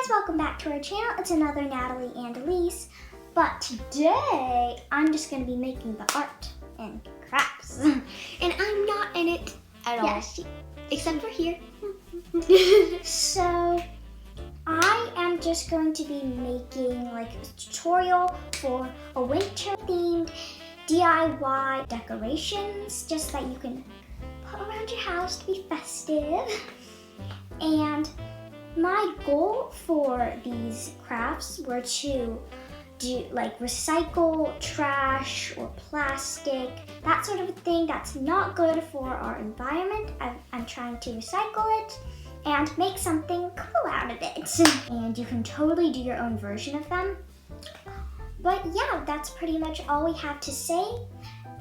guys, welcome back to our channel. It's another Natalie and Elise, but today I'm just going to be making the art and crafts. And I'm not in it at all, except for here. So I am just going to be making like a tutorial for a winter themed DIY decorations, just that you can put around your house to be festive. And my goal for these crafts were to do like recycle trash or plastic, that sort of thing that's not good for our environment. I'm trying to recycle it and make something cool out of it. And you can totally do your own version of them. But yeah, that's pretty much all we have to say.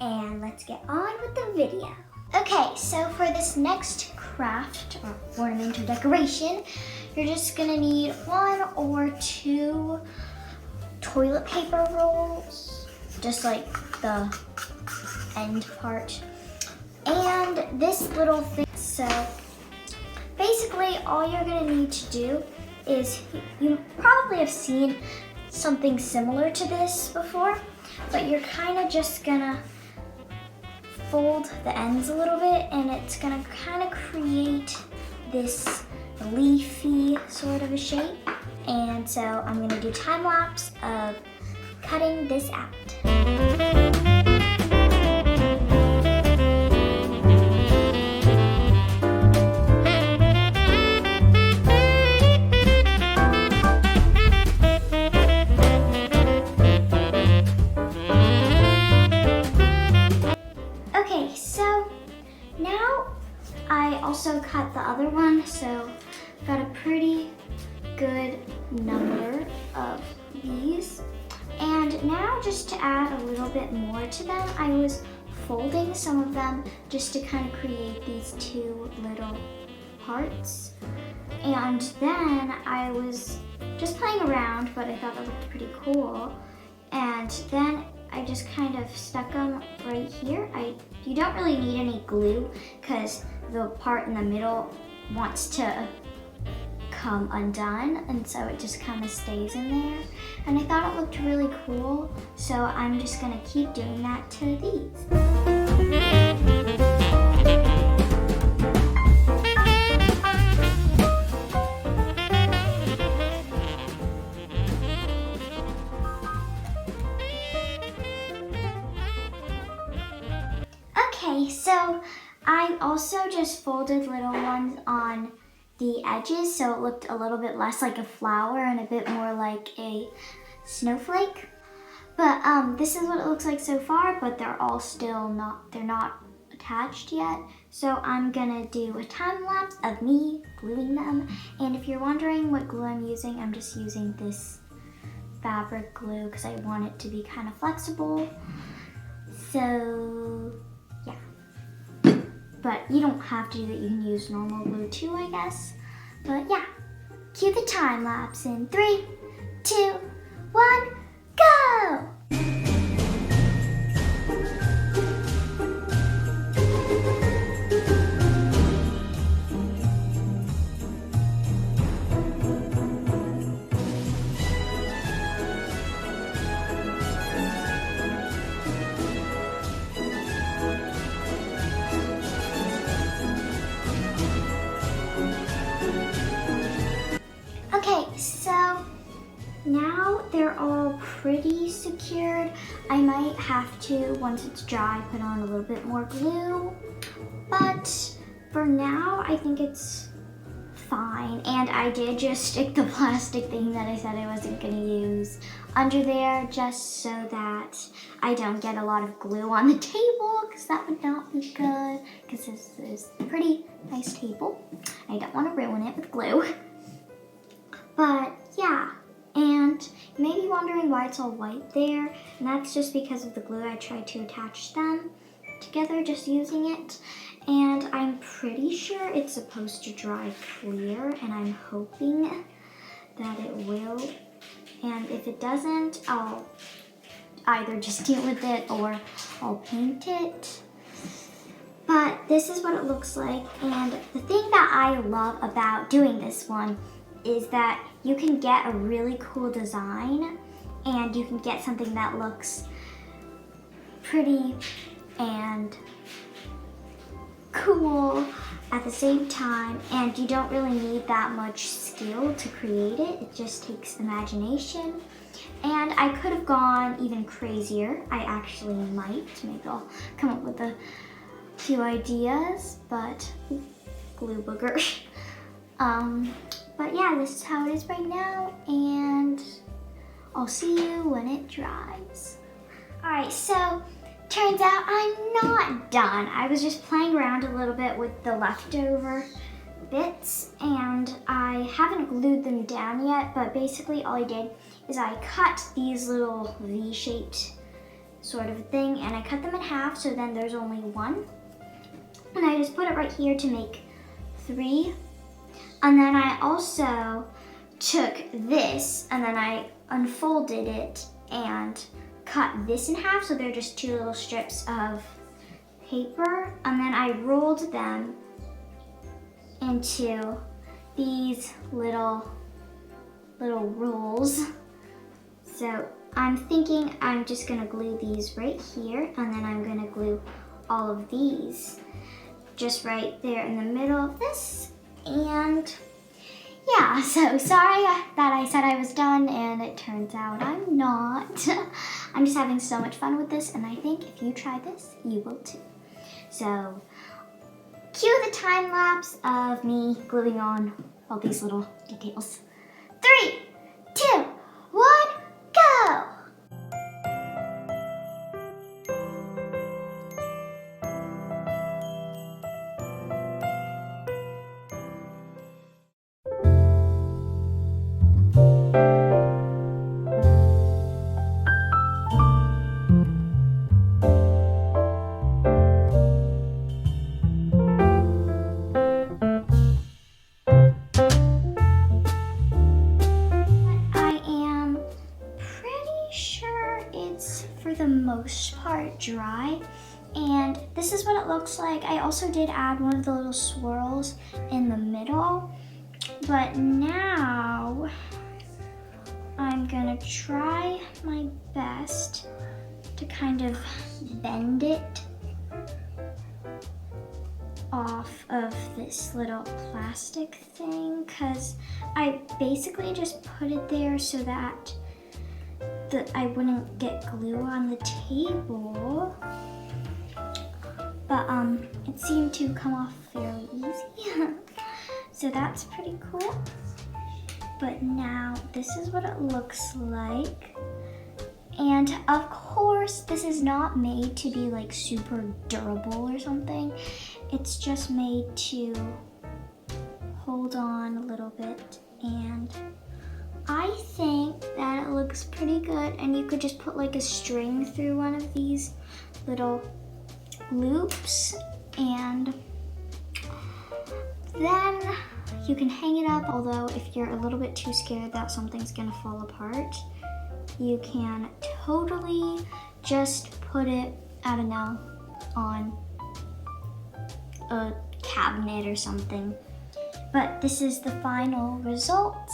And let's get on with the video. Okay, so for this next craft or ornament or decoration, you're just gonna need 1 or 2 toilet paper rolls, just like the end part, and this little thing. So basically all you're gonna need to do is, you probably have seen something similar to this before, but you're kind of just gonna fold the ends a little bit, and it's gonna kind of create this leafy sort of a shape. And so I'm gonna do time lapse of cutting this out. Okay, so now I also cut the other one, so I've got a pretty good number of these. And now, just to add a little bit more to them, I was folding some of them just to kind of create these 2 little parts. And then I was just playing around, but I thought it looked pretty cool. And then I just kind of stuck them right here. You don't really need any glue because the part in the middle wants to come undone, and so it just kind of stays in there. And I thought it looked really cool, so I'm just gonna keep doing that to these. Okay, so I also just folded little ones on the edges, so it looked a little bit less like a flower and a bit more like a snowflake. But this is what it looks like so far, but they're all still they're not attached yet. So I'm gonna do a time lapse of me gluing them. And if you're wondering what glue I'm using, I'm just using this fabric glue because I want it to be kind of flexible. So yeah. But you don't have to do that, you can use normal glue too, I guess. But yeah, cue the time lapse in 3, 2, 1, go! Okay, so now they're all pretty secured. I might have to, once it's dry, put on a little bit more glue. But for now, I think it's fine. And I did just stick the plastic thing that I said I wasn't gonna use under there, just so that I don't get a lot of glue on the table, because that would not be good, because this is a pretty nice table. I don't want to ruin it with glue. But yeah, and you may be wondering why it's all white there, and that's just because of the glue. I tried to attach them together just using it, and I'm pretty sure it's supposed to dry clear, and I'm hoping that it will. And if it doesn't, I'll either just deal with it or I'll paint it. But this is what it looks like, and the thing that I love about doing this one is that you can get a really cool design and you can get something that looks pretty and cool at the same time, and you don't really need that much skill to create it. It just takes imagination. And I could have gone even crazier. I actually might. Maybe I'll come up with a few ideas, but glue booger. But yeah, this is how it is right now, and I'll see you when it dries. All right, so turns out I'm not done. I was just playing around a little bit with the leftover bits, and I haven't glued them down yet, but basically all I did is I cut these little V-shaped sort of thing, and I cut them in half, so then there's only one. And I just put it right here to make 3. And then I also took this, and then I unfolded it and cut this in half, so they're just 2 little strips of paper, and then I rolled them into these little rolls. So I'm thinking I'm just gonna glue these right here, and then I'm gonna glue all of these just right there in the middle of this. And yeah, so sorry that I said I was done and it turns out I'm not. I'm just having so much fun with this, and I think if you try this, you will too. So cue the time lapse of me gluing on all these little details. 3, 2, 1, go! For the most part dry, and this is what it looks like. I also did add one of the little swirls in the middle, but now I'm gonna try my best to kind of bend it off of this little plastic thing, because I basically just put it there so that I wouldn't get glue on the table, but it seemed to come off fairly easy. So that's pretty cool. But now this is what it looks like, and of course this is not made to be like super durable or something. It's just made to hold on a little bit, and I think that it looks pretty good, and you could just put like a string through one of these little loops, and then you can hang it up. Although if you're a little bit too scared that something's gonna fall apart, you can totally just put it, I don't know, on a cabinet or something. But this is the final result.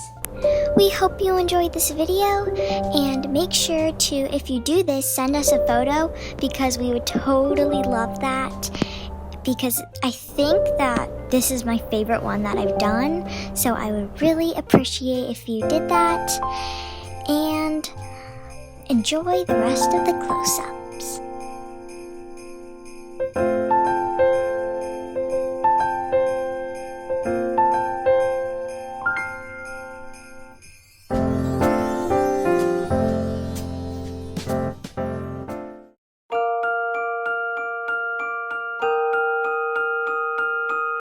We hope you enjoyed this video, and make sure to, if you do this, send us a photo, because we would totally love that, because I think that this is my favorite one that I've done, so I would really appreciate if you did that, and enjoy the rest of the close-up.